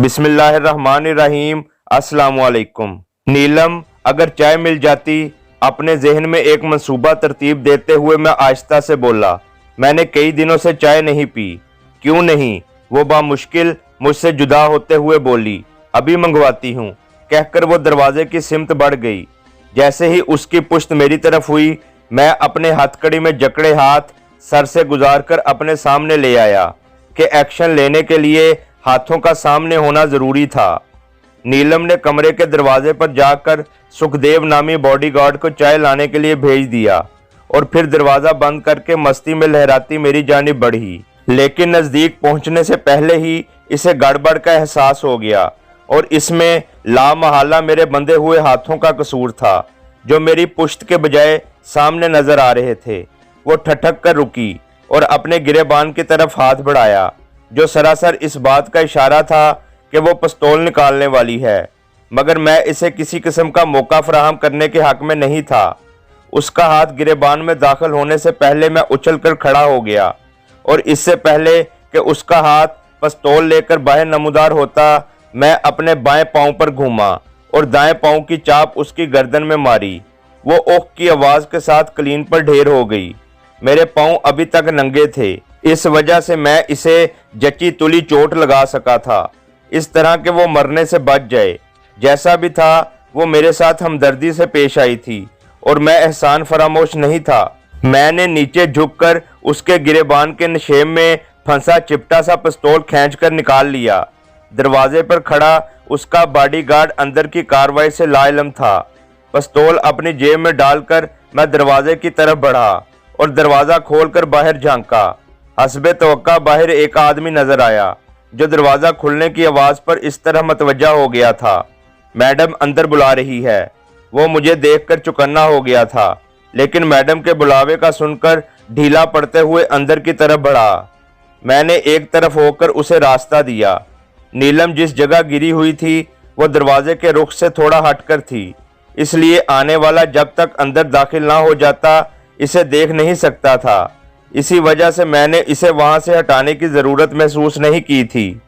बिस्मिल्लाहिर्रहमानिर्रहीम। अस्सलामुअलैकुम। नीलम, अगर चाय मिल जाती। अपने जहन में एक मंसूबा तरतीब देते हुए मैं आहिस्ता से बोला, मैंने कई दिनों से चाय नहीं पी। क्यों नहीं? वो बामुश्किल मुझसे जुदा होते हुए बोली, अभी मंगवाती हूँ। कहकर वो दरवाजे की सिमत बढ़ गई। जैसे ही उसकी पुश्त मेरी तरफ हुई, मैं अपने हथकड़ी में जकड़े हाथ सर से गुजारकर अपने सामने ले आया कि एक्शन लेने के लिए हाथों का सामने होना जरूरी था। नीलम ने कमरे के दरवाजे पर जाकर सुखदेव नामी बॉडीगार्ड को चाय लाने के लिए भेज दिया और फिर दरवाजा बंद करके मस्ती में लहराती मेरी जानिब बढ़ी। लेकिन नजदीक पहुंचने से पहले ही इसे गड़बड़ का एहसास हो गया और इसमें लामहल्ला मेरे बंधे हुए हाथों का कसूर था, जो मेरी पुश्त के बजाय सामने नजर आ रहे थे। वो ठठक कर रुकी और अपने गिरेबान की तरफ हाथ बढ़ाया, जो सरासर इस बात का इशारा था कि वो पिस्तौल निकालने वाली है, मगर मैं इसे किसी किस्म का मौका फराहम करने के हक में नहीं था। उसका हाथ गिरेबान में दाखिल होने से पहले मैं उछलकर खड़ा हो गया और इससे पहले कि उसका हाथ पिस्तौल लेकर बाहर नमूदार होता, मैं अपने बाएं पांव पर घूमा और दाएं पांव की चाप उसकी गर्दन में मारी। वो ओख की आवाज के साथ कलीन पर ढेर हो गई। मेरे पांव अभी तक नंगे थे, इस वजह से मैं इसे जची तुली चोट लगा सका था, इस तरह के वो मरने से बच जाए। जैसा भी था, वो मेरे साथ हमदर्दी से पेश आई थी और मैं एहसान फरामोश नहीं था। मैंने नीचे झुककर उसके गिरेबान के नशेब में फंसा चिपटा सा पिस्तौल खींचकर निकाल लिया। दरवाजे पर खड़ा उसका बॉडीगार्ड अंदर की कार्रवाई से लाइलम था। पिस्तौल अपनी जेब में डालकर मैं दरवाजे की तरफ बढ़ा और दरवाजा खोलकर बाहर झांका। हस्बे तवक्का बाहर एक आदमी नजर आया, जो दरवाजा खुलने की आवाज पर इस तरह मतवज्जा हो गया था, मैडम अंदर बुला रही है। वो मुझे देखकर चौकन्ना हो गया था, लेकिन मैडम के बुलावे का सुनकर ढीला पड़ते हुए अंदर की तरफ बढ़ा। मैंने एक तरफ होकर उसे रास्ता दिया। नीलम जिस जगह गिरी हुई थी, वो दरवाजे के रुख से थोड़ा हटकर थी, इसलिए आने वाला जब तक अंदर दाखिल ना हो जाता इसे देख नहीं सकता था। इसी वजह से मैंने इसे वहां से हटाने की जरूरत महसूस नहीं की थी।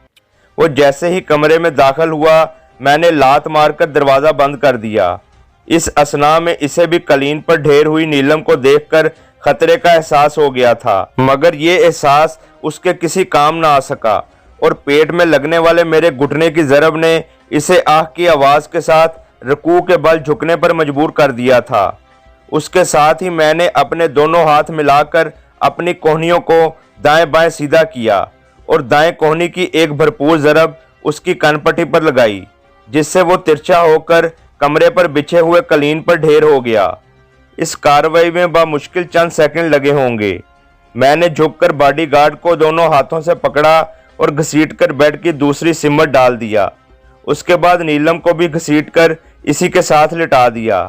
वो जैसे ही कमरे में दाखिल हुआ, मैंने लात मारकर दरवाजा बंद कर दिया। इस असना में इसे भी कलीन पर ढेर हुई नीलम को देखकर खतरे का एहसास हो गया था, मगर ये एहसास उसके किसी काम ना आ सका और पेट में लगने वाले मेरे घुटने की जरब ने इसे आह की आवाज के साथ रुकू के बल झुकने पर मजबूर कर दिया था। उसके साथ ही मैंने अपने दोनों हाथ मिलाकर अपनी कोहनियों को दाएं बाएं सीधा किया और दाएं कोहनी की एक भरपूर जरब उसकी कनपट्टी पर लगाई, जिससे वो तिरछा होकर कमरे पर बिछे हुए कलीन पर ढेर हो गया। इस कार्रवाई में बामुश्किल चंद सेकंड लगे होंगे। मैंने झुककर बॉडीगार्ड को दोनों हाथों से पकड़ा और घसीटकर बेड की दूसरी सिमट डाल दिया। उसके बाद नीलम को भी घसीटकर इसी के साथ लिटा दिया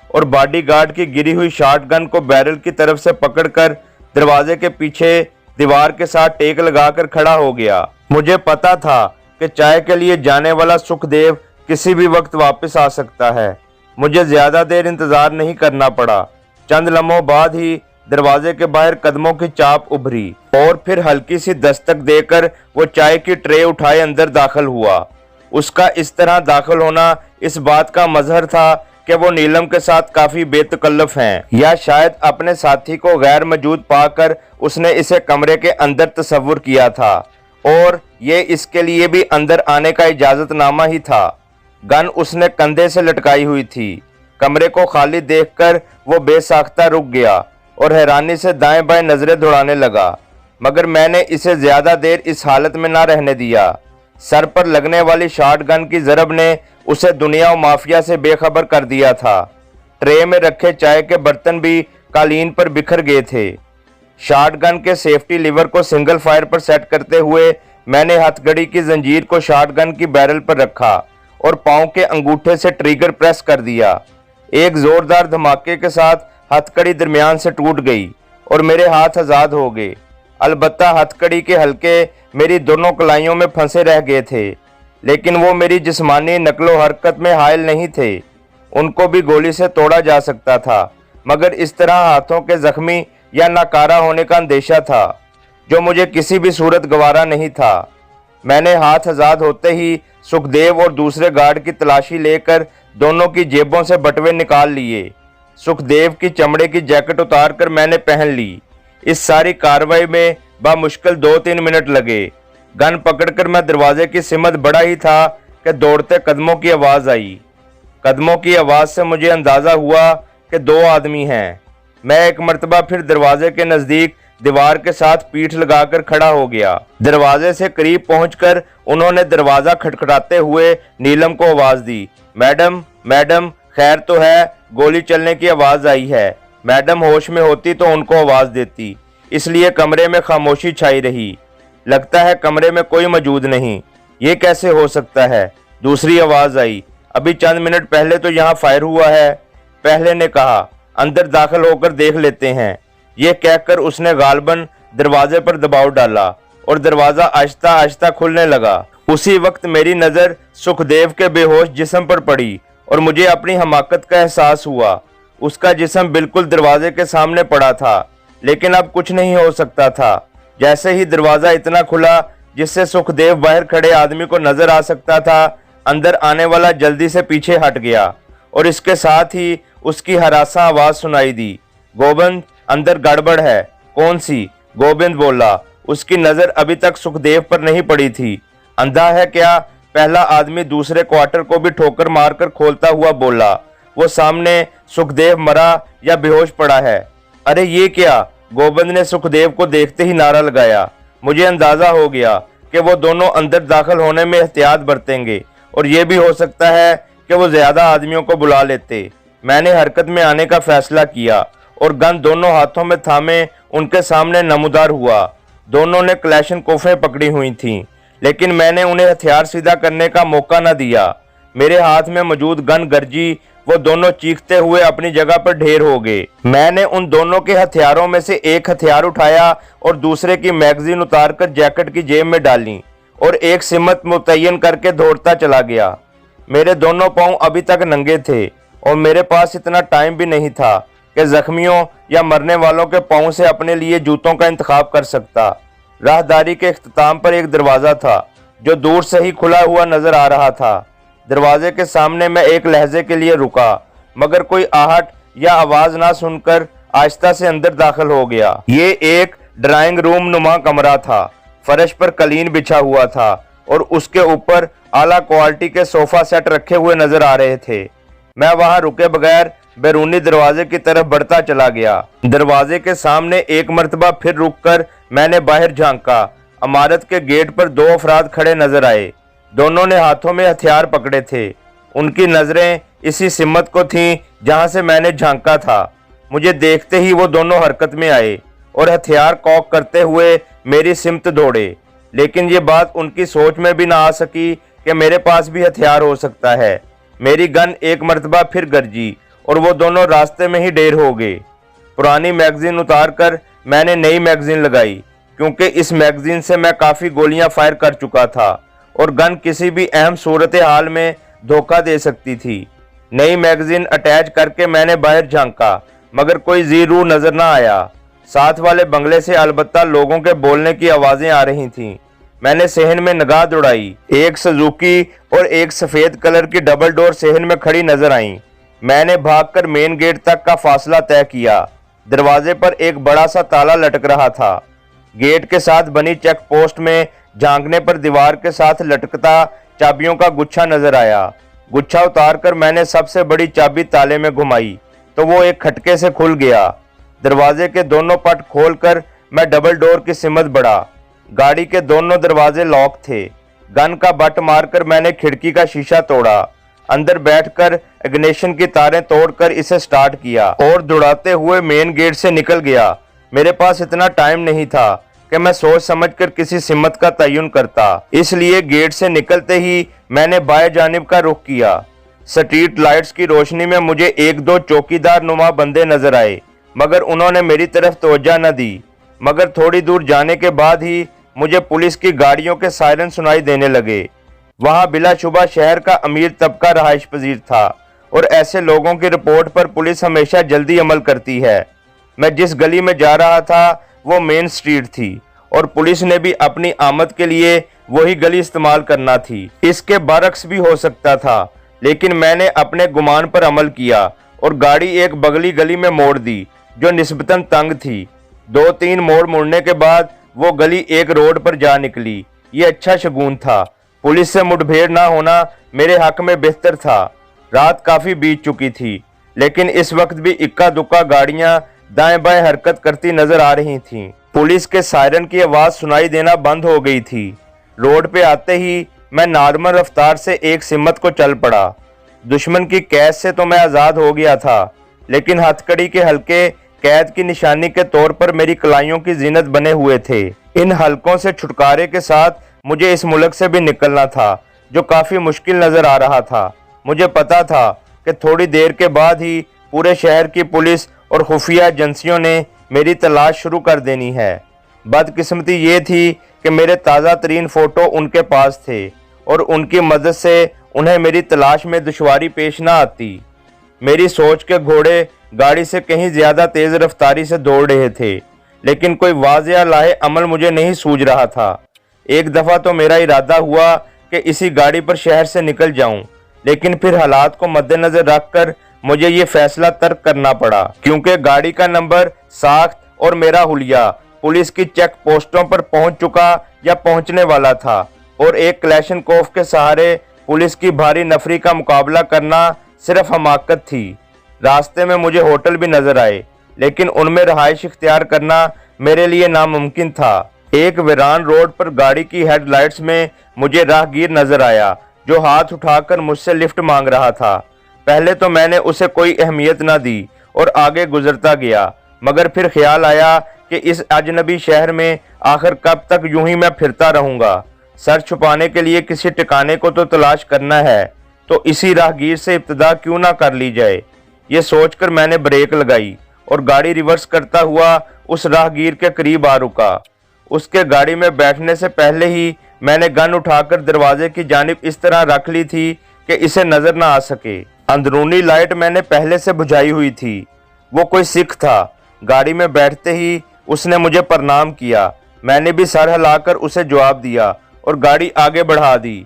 और बॉडीगार्ड की गिरी हुई शॉटगन को बैरल की तरफ से पकड़कर दरवाजे के पीछे दीवार के साथ टेक लगाकर खड़ा हो गया। मुझे पता था कि चाय के लिए जाने वाला सुखदेव किसी भी वक्त वापस आ सकता है। मुझे ज्यादा देर इंतजार नहीं करना पड़ा। चंद लम्हों बाद ही दरवाजे के बाहर कदमों की चाप उभरी और फिर हल्की सी दस्तक देकर वो चाय की ट्रे उठाए अंदर दाखिल हुआ। उसका इस तरह दाखिल होना इस बात का मजहर था कि वो नीलम के साथ काफी बेतकल्लफ हैं, या शायद अपने साथी को गैर मौजूद पाकर उसने इसे कमरे के अंदर तस्वुर किया था और ये इसके लिए भी अंदर आने का इजाजतनामा ही था। गन उसने कंधे से लटकाई हुई थी। कमरे को खाली देखकर वो बेसाख्ता रुक गया और हैरानी से दाएं बाएं नजरें दौड़ाने लगा, मगर मैंने इसे ज्यादा देर इस हालत में ना रहने दिया। सर पर लगने वाली शॉटगन की जरब ने उसे दुनिया और माफिया से बेखबर कर दिया था। ट्रे में रखे चाय के बर्तन भी कालीन पर बिखर गए थे। शॉटगन के सेफ्टी लीवर को सिंगल फायर पर सेट करते हुए मैंने हथकड़ी की जंजीर को शॉटगन की बैरल पर रखा और पांव के अंगूठे से ट्रिगर प्रेस कर दिया। एक जोरदार धमाके के साथ हथकड़ी दरमियान से टूट गई और मेरे हाथ आजाद हो गए। अलबत्ता हथकड़ी के हल्के मेरी दोनों कलाइयों में फंसे रह गए थे, लेकिन वो मेरी जिस्मानी नकलो हरकत में हायल नहीं थे। उनको भी गोली से तोड़ा जा सकता था, मगर इस तरह हाथों के जख्मी या नाकारा होने का अंदेशा था, जो मुझे किसी भी सूरत गवारा नहीं था। मैंने हाथ आज़ाद होते ही सुखदेव और दूसरे गार्ड की तलाशी लेकर दोनों की जेबों से बटुए निकाल लिए। सुखदेव की चमड़े की जैकेट उतारकर मैंने पहन ली। इस सारी कार्रवाई में बामुश्किल 2-3 मिनट लगे। गन पकड़कर मैं दरवाजे की सिमत बढ़ा ही था कि दौड़ते कदमों की आवाज़ आई। कदमों की आवाज़ से मुझे अंदाज़ा हुआ कि 2 आदमी हैं। मैं एक मर्तबा फिर दरवाजे के नज़दीक दीवार के साथ पीठ लगाकर खड़ा हो गया। दरवाजे से करीब पहुंचकर उन्होंने दरवाज़ा खटखटाते हुए नीलम को आवाज़ दी, मैडम मैडम खैर तो है, गोली चलने की आवाज़ आई है। मैडम होश में होती तो उनको आवाज़ देती, इसलिए कमरे में खामोशी छाई रही। लगता है कमरे में कोई मौजूद नहीं। ये कैसे हो सकता है? दूसरी आवाज़ आई, अभी चंद मिनट पहले तो यहाँ फायर हुआ है। पहले ने कहा, अंदर दाखिल होकर देख लेते हैं। ये कहकर उसने गालबन दरवाजे पर दबाव डाला और दरवाज़ा आहिस्ता आहिस्ता खुलने लगा। उसी वक्त मेरी नज़र सुखदेव के बेहोश जिस्म पर पड़ी और मुझे अपनी हमाकत का एहसास हुआ। उसका जिस्म बिल्कुल दरवाजे के सामने पड़ा था, लेकिन अब कुछ नहीं हो सकता था। जैसे ही दरवाज़ा इतना खुला जिससे सुखदेव बाहर खड़े आदमी को नजर आ सकता था, अंदर आने वाला जल्दी से पीछे हट गया और इसके साथ ही उसकी हरासा आवाज़ सुनाई दी, गोविंद अंदर गड़बड़ है। कौन सी? गोविंद बोला। उसकी नज़र अभी तक सुखदेव पर नहीं पड़ी थी। अंधा है क्या? पहला आदमी दूसरे क्वार्टर को भी ठोकर मारकर खोलता हुआ बोला। वो सामने सुखदेव मरा या बेहोश पड़ा है। अरे ये क्या? गोविंद ने सुखदेव को देखते ही नारा लगाया। मुझे अंदाजा हो गया कि वो दोनों अंदर दाखिल होने में एहतियात बरतेंगे और ये भी हो सकता है कि वो ज्यादा आदमियों को बुला लेते। मैंने हरकत में आने का फैसला किया और गन दोनों हाथों में थामे उनके सामने नमूदार हुआ। दोनों ने क्लैशनकोफें पकड़ी हुई थीं, लेकिन मैंने उन्हें हथियार सीधा करने का मौका न दिया। मेरे हाथ में मौजूद गन गरजी, वो दोनों चीखते हुए अपनी जगह पर ढेर हो गए। मैंने उन दोनों के हथियारों में से एक हथियार उठाया और दूसरे की मैगजीन उतारकर जैकेट की जेब में डाली और एक सिमत मुतय्यन करके दौड़ता चला गया। मेरे दोनों पांव अभी तक नंगे थे और मेरे पास इतना टाइम भी नहीं था कि जख्मियों या मरने वालों के पांव से अपने लिए जूतों का इंतखाब कर सकता। राहदारी के इख्तिताम पर एक दरवाज़ा था जो दूर से ही खुला हुआ नजर आ रहा था। दरवाजे के सामने मैं एक लहजे के लिए रुका, मगर कोई आहट या आवाज़ ना सुनकर आहिस्ता से अंदर दाखिल हो गया। ये एक ड्राइंग रूम नुमा कमरा था। फर्श पर कलीन बिछा हुआ था और उसके ऊपर आला क्वालिटी के सोफा सेट रखे हुए नजर आ रहे थे। मैं वहां रुके बगैर बैरूनी दरवाजे की तरफ बढ़ता चला गया। दरवाजे के सामने एक मर्तबा फिर रुककर मैंने बाहर झांका। इमारत के गेट पर 2 अफराद खड़े नजर आए। दोनों ने हाथों में हथियार पकड़े थे। उनकी नजरें इसी सिमत को थीं जहां से मैंने झांका था। मुझे देखते ही वो दोनों हरकत में आए और हथियार कॉक करते हुए मेरी सिमत दौड़े। लेकिन ये बात उनकी सोच में भी ना आ सकी कि मेरे पास भी हथियार हो सकता है। मेरी गन एक मर्तबा फिर गरजी और वो दोनों रास्ते में ही ढेर हो गए। पुरानी मैगजीन उतारकर मैंने नई मैगजीन लगाई, क्योंकि इस मैगजीन से मैं काफ़ी गोलियां फायर कर चुका था और गन किसी भी अहम सूरत हाल में धोखा दे सकती थी। नई मैगजीन अटैच करके मैंने बाहर झांका, मगर कोई ज़ीरू नजर ना आया। साथ वाले बंगले से अलबत्ता लोगों के बोलने की आवाज़ें आ रही थीं। मैंने सहन में निगाह दौड़ाई। एक सुजुकी और एक सफ़ेद कलर की डबल डोर सहन में खड़ी नजर आई। मैंने भागकर मेन गेट तक का फासला तय किया। दरवाजे पर एक बड़ा सा ताला लटक रहा था। गेट के साथ बनी चेक पोस्ट में झांकने पर दीवार के साथ लटकता चाबियों का गुच्छा नजर आया। गुच्छा उतारकर मैंने सबसे बड़ी चाबी ताले में घुमाई तो वो एक खटके से खुल गया। दरवाजे के दोनों पट खोलकर मैं डबल डोर की सिमत बढ़ा। गाड़ी के दोनों दरवाजे लॉक थे। गन का बट मारकर मैंने खिड़की का शीशा तोड़ा। अंदर बैठकर इग्निशन की तारें तोड़कर इसे स्टार्ट किया और दौड़ाते हुए मेन गेट से निकल गया। मेरे पास इतना टाइम नहीं था कि मैं सोच समझकर किसी सिमत का तयन करता, इसलिए गेट से निकलते ही मैंने बाएं जानिब का रुख किया। स्ट्रीट लाइट्स की रोशनी में मुझे 1-2 चौकीदार नुमा बंदे नजर आए, मगर उन्होंने मेरी तरफ तवज्जो न दी। मगर थोड़ी दूर जाने के बाद ही मुझे पुलिस की गाड़ियों के सायरन सुनाई देने लगे। वहां बिलाशुबा शहर का अमीर तबका रहाइश पजीर था और ऐसे लोगों की रिपोर्ट पर पुलिस हमेशा जल्दी अमल करती है। मैं जिस गली में जा रहा था वो मेन स्ट्रीट थी और पुलिस ने भी अपनी आमद के लिए वही गली इस्तेमाल करना थी। इसके बरक्स भी हो सकता था, लेकिन मैंने अपने गुमान पर अमल किया और गाड़ी एक बगली गली में मोड़ दी जो निस्बतन तंग थी। 2-3 मोड़ मुड़ने के बाद वो गली एक रोड पर जा निकली। ये अच्छा शगुन था। पुलिस से मुठभेड़ ना होना मेरे हक में बेहतर था। रात काफी बीत चुकी थी, लेकिन इस वक्त भी इक्का दुक्का गाड़ियां दाएं बाएं हरकत करती नजर आ रही थीं। पुलिस के सायरन की आवाज सुनाई देना बंद हो गई थी। रोड पे आते ही मैं नॉर्मल रफ्तार से एक सिमत को चल पड़ा। दुश्मन की कैद से तो मैं आजाद हो गया था, लेकिन हथकड़ी के हल्के कैद की निशानी के तौर पर मेरी कलाइयों की जीनत बने हुए थे। इन हलकों से छुटकारे के साथ मुझे इस मुल्क से भी निकलना था, जो काफी मुश्किल नजर आ रहा था। मुझे पता था कि थोड़ी देर के बाद ही पूरे शहर की पुलिस और खुफिया एजेंसियों ने मेरी तलाश शुरू कर देनी है। बदकिस्मती ये थी कि मेरे ताज़ा तरीन फ़ोटो उनके पास थे और उनकी मदद से उन्हें मेरी तलाश में दुश्वारी पेश ना आती। मेरी सोच के घोड़े गाड़ी से कहीं ज़्यादा तेज़ रफ्तारी से दौड़ रहे थे, लेकिन कोई वाज़ेह लाहे अमल मुझे नहीं सूझ रहा था। एक दफ़ा तो मेरा इरादा हुआ कि इसी गाड़ी पर शहर से निकल जाऊं, लेकिन फिर हालात को मद्देनजर रखकर मुझे ये फैसला तर्क करना पड़ा, क्योंकि गाड़ी का नंबर, साख्त और मेरा हुलिया पुलिस की चेक पोस्टों पर पहुंच चुका या पहुंचने वाला था और एक क्लैशनकोफ के सहारे पुलिस की भारी नफरी का मुकाबला करना सिर्फ हमाकत थी। रास्ते में मुझे होटल भी नजर आए, लेकिन उनमें रहाइश इख्तियार करना मेरे लिए नामुमकिन था। एक वीरान रोड पर गाड़ी की हेडलाइट्स में मुझे राहगीर नजर आया, जो हाथ उठाकर मुझसे लिफ्ट मांग रहा था। पहले तो मैंने उसे कोई अहमियत न दी और आगे गुजरता गया, मगर फिर ख्याल आया कि इस अजनबी शहर में आखिर कब तक यूं ही मैं फिरता रहूंगा। सर छुपाने के लिए किसी ठिकाने को तो तलाश करना है, तो इसी राहगीर से इब्तिदा क्यों ना कर ली जाए। ये सोचकर मैंने ब्रेक लगाई और गाड़ी रिवर्स करता हुआ उस राहगीर के करीब आ रुका। उसके गाड़ी में बैठने से पहले ही मैंने गन उठाकर दरवाजे की जानिब इस तरह रख ली थी कि इसे नजर ना आ सके। अंदरूनी लाइट मैंने पहले से बुझाई हुई थी। वो कोई सिख था। गाड़ी में बैठते ही उसने मुझे प्रणाम किया। मैंने भी सर हिलाकर उसे जवाब दिया और गाड़ी आगे बढ़ा दी।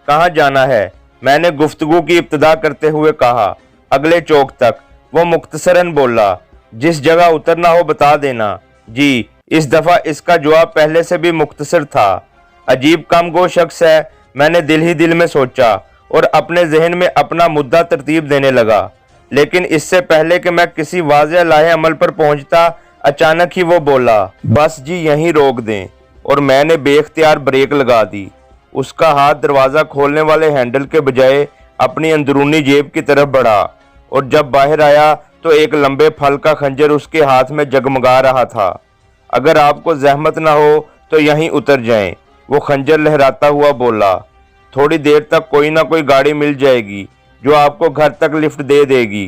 कहाँ जाना है? मैंने गुफ्तगू की इब्तिदा करते हुए कहा। अगले चौक तक। वो मुख्तसरन बोला। जिस जगह उतरना हो बता देना। जी। इस दफा इसका जवाब पहले से भी मुख्तसर था। अजीब कमगो शख्स है, मैंने दिल ही दिल में सोचा और अपने जहन में अपना मुद्दा तरतीब देने लगा। लेकिन इससे पहले कि मैं किसी वाज़ेह लाहे अमल पर पहुंचता, अचानक ही वो बोला, बस जी यहीं रोक दें। और मैंने बेख्तियार ब्रेक लगा दी। उसका हाथ दरवाज़ा खोलने वाले हैंडल के बजाय अपनी अंदरूनी जेब की तरफ बढ़ा और जब बाहर आया तो एक लंबे फल का खंजर उसके हाथ में जगमगा रहा था। अगर आपको जहमत ना हो तो यहीं उतर जाएं, वो खंजर लहराता हुआ बोला। थोड़ी देर तक कोई ना कोई गाड़ी मिल जाएगी जो आपको घर तक लिफ्ट दे देगी।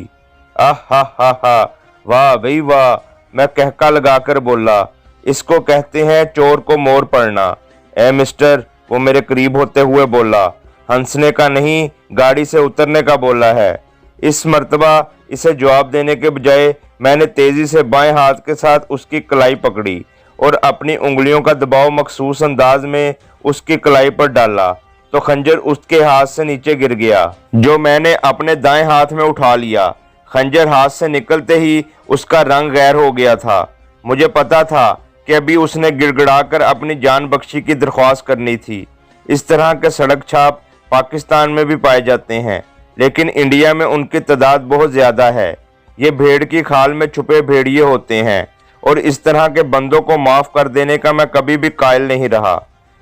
हा, वाह भाई वाह, मैं कहका लगाकर बोला। इसको कहते हैं चोर को मोर पड़ना। ए मिस्टर, वो मेरे करीब होते हुए बोला। हंसने का नहीं, गाड़ी से उतरने का बोला है। इस मर्तबा इसे जवाब देने के बजाय मैंने तेजी से बाएं हाथ के साथ उसकी कलाई पकड़ी और अपनी उंगलियों का दबाव मखसूस अंदाज में उसकी कलाई पर डाला तो खंजर उसके हाथ से नीचे गिर गया, जो मैंने अपने दाएं हाथ में उठा लिया। खंजर हाथ से निकलते ही उसका रंग गैर हो गया था। मुझे पता था कि अभी उसने गिड़गिड़ाकर अपनी जान बख्शी की दरख्वास्त करनी थी। इस तरह के सड़क छाप पाकिस्तान में भी पाए जाते हैं, लेकिन इंडिया में उनकी तादाद बहुत ज़्यादा है। ये भेड़ की खाल में छुपे भेड़िए होते हैं और इस तरह के बंदों को माफ़ कर देने का मैं कभी भी कायल नहीं रहा।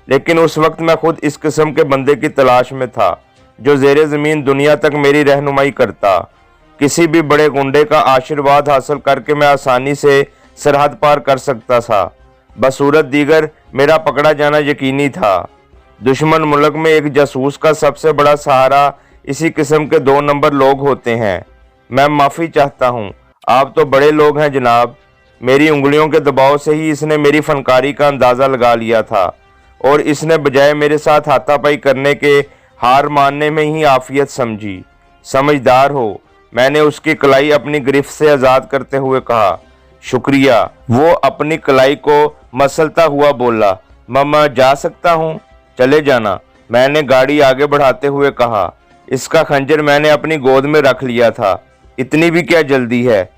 लेकिन उस वक्त मैं खुद इस किस्म के बंदे की तलाश में था जो ज़ेरे ज़मीन दुनिया तक मेरी रहनुमाई करता। किसी भी बड़े गुंडे का आशीर्वाद हासिल करके मैं आसानी से सरहद पार कर सकता था। बसूरत दीगर मेरा पकड़ा जाना यकीनी था। दुश्मन मुल्क में एक जासूस का सबसे बड़ा सहारा इसी किस्म के 2 नंबर लोग होते हैं। मैं माफ़ी चाहता हूँ, आप तो बड़े लोग हैं जनाब। मेरी उंगलियों के दबाव से ही इसने मेरी फनकारी का अंदाज़ा लगा लिया था और इसने बजाय मेरे साथ हाथापाई करने के हार मानने में ही आफियत समझी। समझदार हो, मैंने उसकी कलाई अपनी गिरफ्त से आज़ाद करते हुए कहा। शुक्रिया। वो अपनी कलाई को मसलता हुआ बोला। मैं जा सकता हूँ? चले जाना, मैंने गाड़ी आगे बढ़ाते हुए कहा। इसका खंजर मैंने अपनी गोद में रख लिया था। इतनी भी क्या जल्दी है?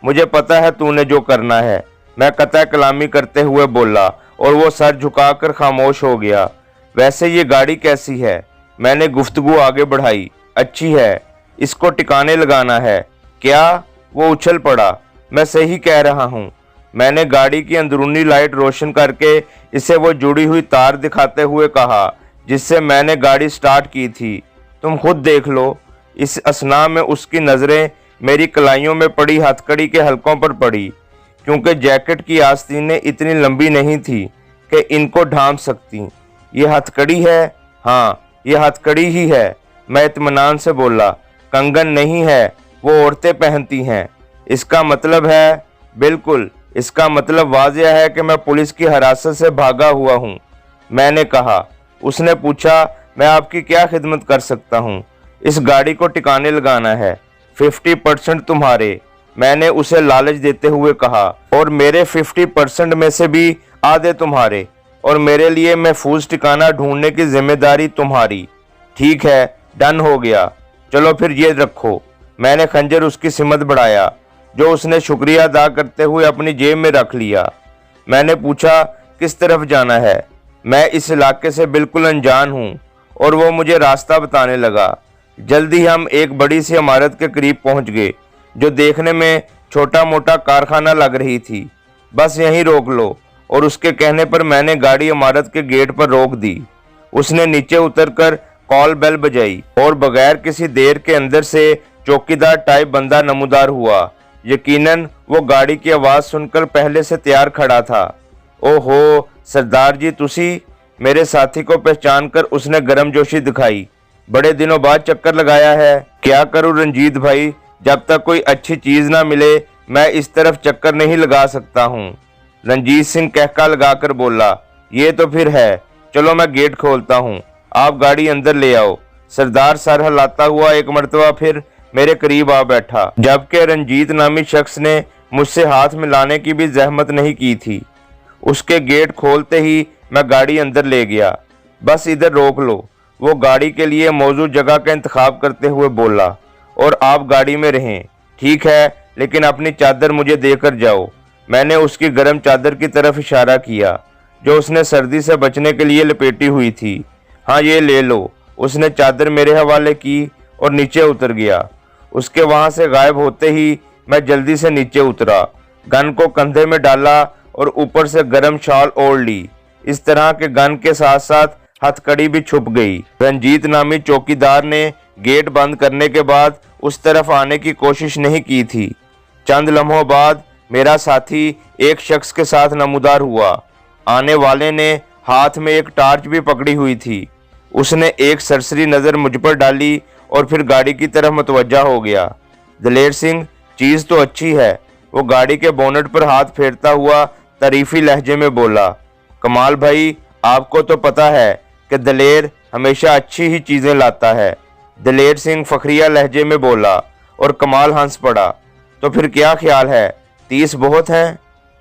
मुझे पता है तूने जो करना है, मैं कतई कलामी करते हुए बोला और वो सर झुकाकर खामोश हो गया। वैसे ये गाड़ी कैसी है? मैंने गुफ्तगू आगे बढ़ाई। अच्छी है, इसको टिकाने लगाना है। क्या? वो उछल पड़ा। मैं सही कह रहा हूँ। मैंने गाड़ी की अंदरूनी लाइट रोशन करके इसे वो जुड़ी हुई तार दिखाते हुए कहा जिससे मैंने गाड़ी स्टार्ट की थी। तुम खुद देख लो। इस असना में उसकी नज़रें मेरी कलाइयों में पड़ी हथकड़ी के हलकों पर पड़ी, क्योंकि जैकेट की आस्तीनें इतनी लंबी नहीं थी कि इनको ढांप सकती। ये हथकड़ी है? हाँ, ये हथकड़ी ही है, मैं इत्मीनान से बोला। कंगन नहीं है, वो औरतें पहनती हैं। इसका मतलब है? बिल्कुल, इसका मतलब वाज़ेह है कि मैं पुलिस की हिरासत से भागा हुआ हूँ, मैंने कहा। उसने पूछा, मैं आपकी क्या खिदमत कर सकता हूँ? इस गाड़ी को टिकाने लगाना है। 50% तुम्हारे, मैंने उसे लालच देते हुए कहा, और मेरे 50% में से भी आधे तुम्हारे, और मेरे लिए महफूज ठिकाना ढूंढने की जिम्मेदारी तुम्हारी। ठीक है, डन हो गया। चलो फिर ये रखो। मैंने खंजर उसकी सिमत बढ़ाया, जो उसने शुक्रिया अदा करते हुए अपनी जेब में रख लिया। मैंने पूछा, किस तरफ जाना है? मैं इस इलाके से बिल्कुल अनजान हूँ, और वो मुझे रास्ता बताने लगा। जल्दी हम एक बड़ी सी इमारत के करीब पहुंच गए, जो देखने में छोटा मोटा कारखाना लग रही थी। बस यहीं रोक लो। और उसके कहने पर मैंने गाड़ी इमारत के गेट पर रोक दी। उसने नीचे उतरकर कॉल बेल बजाई और बगैर किसी देर के अंदर से चौकीदार टाइप बंदा नमूदार हुआ। यकीनन वो गाड़ी की आवाज़ सुनकर पहले से तैयार खड़ा था। ओहो सरदार जी, तुसी? मेरे साथी को पहचान कर उसने गर्मजोशी दिखाई। बड़े दिनों बाद चक्कर लगाया है। क्या करूं रंजीत भाई, जब तक कोई अच्छी चीज़ ना मिले मैं इस तरफ चक्कर नहीं लगा सकता हूं। रंजीत सिंह कहका लगाकर बोला, ये तो फिर है। चलो मैं गेट खोलता हूं, आप गाड़ी अंदर ले आओ। सरदार सर हिलाता हुआ एक मर्तबा फिर मेरे करीब आ बैठा, जबकि रंजीत नामी शख्स ने मुझसे हाथ मिलाने की भी जहमत नहीं की थी। उसके गेट खोलते ही मैं गाड़ी अंदर ले गया। बस इधर रोक लो, वो गाड़ी के लिए मौजूद जगह का इंतखाब करते हुए बोला, और आप गाड़ी में रहें। ठीक है, लेकिन अपनी चादर मुझे देकर जाओ। मैंने उसकी गर्म चादर की तरफ इशारा किया, जो उसने सर्दी से बचने के लिए लपेटी हुई थी। हाँ, ये ले लो। उसने चादर मेरे हवाले की और नीचे उतर गया। उसके वहां से गायब होते ही मैं जल्दी से नीचे उतरा, गन को कंधे में डाला और ऊपर से गर्म शॉल ओढ़ ली। इस तरह के गन के साथ साथ हथकड़ी भी छुप गई। रंजीत नामी चौकीदार ने गेट बंद करने के बाद उस तरफ आने की कोशिश नहीं की थी। चंद लम्हों बाद मेरा साथी एक शख्स के साथ नमूदार हुआ। आने वाले ने हाथ में एक टार्च भी पकड़ी हुई थी। उसने एक सरसरी नज़र मुझ पर डाली और फिर गाड़ी की तरफ मुतवज्जा हो गया। दलेर सिंह, चीज़ तो अच्छी है, वो गाड़ी के बोनट पर हाथ फेरता हुआ तारीफी लहजे में बोला। कमाल भाई, आपको तो पता है कि दलेर हमेशा अच्छी ही चीज़ें लाता है। दलेर सिंह फखरिया लहजे में बोला और कमाल हंस पड़ा। तो फिर क्या ख्याल है, 30 बहुत हैं?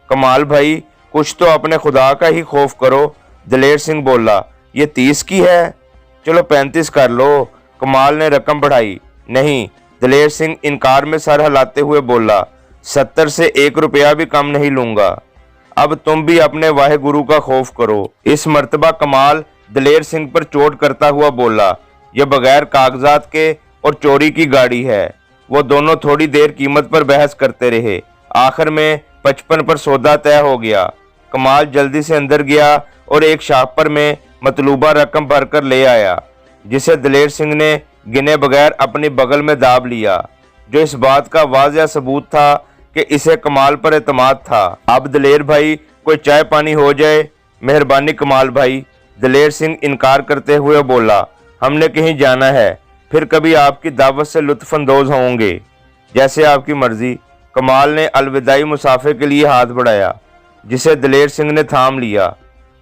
कमाल भाई, कुछ तो अपने खुदा का ही खौफ करो। दलेर सिंह बोला, ये 30 की है? चलो 35 कर लो। कमाल ने रकम बढ़ाई। नहीं, दलेर सिंह इनकार में सर हिलाते हुए बोला, 70 से 1 रुपया भी कम नहीं लूंगा। अब तुम भी अपने वाहे गुरु का खौफ करो। इस मर्तबा कमाल दलेर सिंह पर चोट करता हुआ बोला, यह बगैर कागजात के और चोरी की गाड़ी है। वो दोनों थोड़ी देर कीमत पर बहस करते रहे। आखिर में 55 पर सौदा तय हो गया। कमाल जल्दी से अंदर गया और एक शापर में मतलूबा रकम भरकर ले आया, जिसे दलेर सिंह ने गिने बगैर अपनी बगल में दाब लिया, जो इस बात का वाज़ेह सबूत था कि इसे कमाल पर एतमाद था। अब दलेर भाई, कोई चाय पानी हो जाए। मेहरबानी कमाल भाई, दलेर सिंह इनकार करते हुए बोला, हमने कहीं जाना है, फिर कभी आपकी दावत से लुत्फ अंदोज होंगे। जैसे आपकी मर्जी। कमाल ने अलविदाई मुसाफे के लिए हाथ बढ़ाया, जिसे दलेर सिंह ने थाम लिया।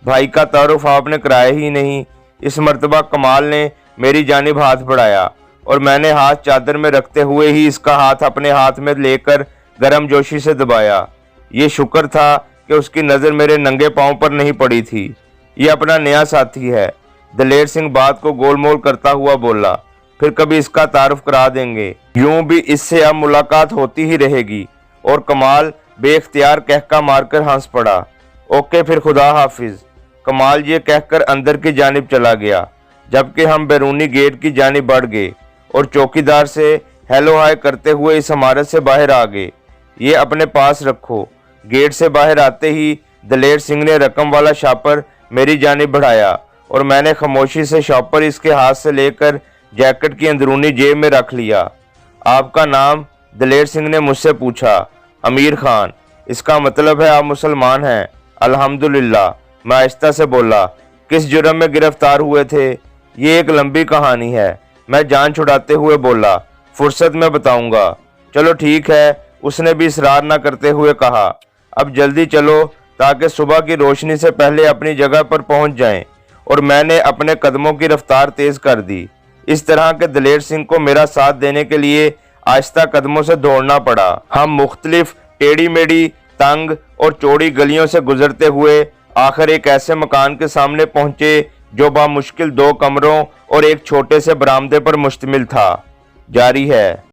भाई का तारुफ आपने कराया ही नहीं। इस मर्तबा कमाल ने मेरी जानिब हाथ बढ़ाया और मैंने हाथ चादर में रखते हुए ही इसका हाथ अपने हाथ में लेकर गर्म जोशी से दबाया। ये शुक्र था कि उसकी नज़र मेरे नंगे पांव पर नहीं पड़ी थी। ये अपना नया साथी है। दलेर सिंह बात को गोलमोल करता हुआ बोला, फिर कभी इसका तारुफ करा देंगे, यूं भी इससे अब मुलाकात होती ही रहेगी। और कमाल बेख्तियार कहका मारकर हंस पड़ा। ओके फिर खुदा हाफिज। कमाल ये कहकर अंदर की जानिब चला गया, जबकि हम बैरूनी गेट की जानिब बढ़ गए और चौकीदार से हेलो हाय करते हुए इस इमारत से बाहर आ गए। ये अपने पास रखो। गेट से बाहर आते ही दलेर सिंह ने रकम वाला शॉपर मेरी जानिब बढ़ाया और मैंने खामोशी से शॉपर इसके हाथ से लेकर जैकेट की अंदरूनी जेब में रख लिया। आपका नाम? दलेर सिंह ने मुझसे पूछा। अमीर खान। इसका मतलब है आप मुसलमान हैं? अल्हम्दुलिल्लाह, मैं आहिस्ता से बोला। किस जुर्म में गिरफ्तार हुए थे? ये एक लंबी कहानी है, मैं जान छुड़ाते हुए बोला। फुर्सत में बताऊंगा। चलो ठीक है, उसने भी इसरार न करते हुए कहा। अब जल्दी चलो ताकि सुबह की रोशनी से पहले अपनी जगह पर पहुंच जाएं। और मैंने अपने कदमों की रफ्तार तेज कर दी। इस तरह के दलेर सिंह को मेरा साथ देने के लिए आहिस्ता कदमों से दौड़ना पड़ा। हम मुख्तलिफ टेढ़ी मेढ़ी, तंग और चौड़ी गलियों से गुजरते हुए आखिर एक ऐसे मकान के सामने पहुंचे जो बामुश्किल 2 कमरों और एक छोटे से बरामदे पर मुश्तमिल था। जारी है।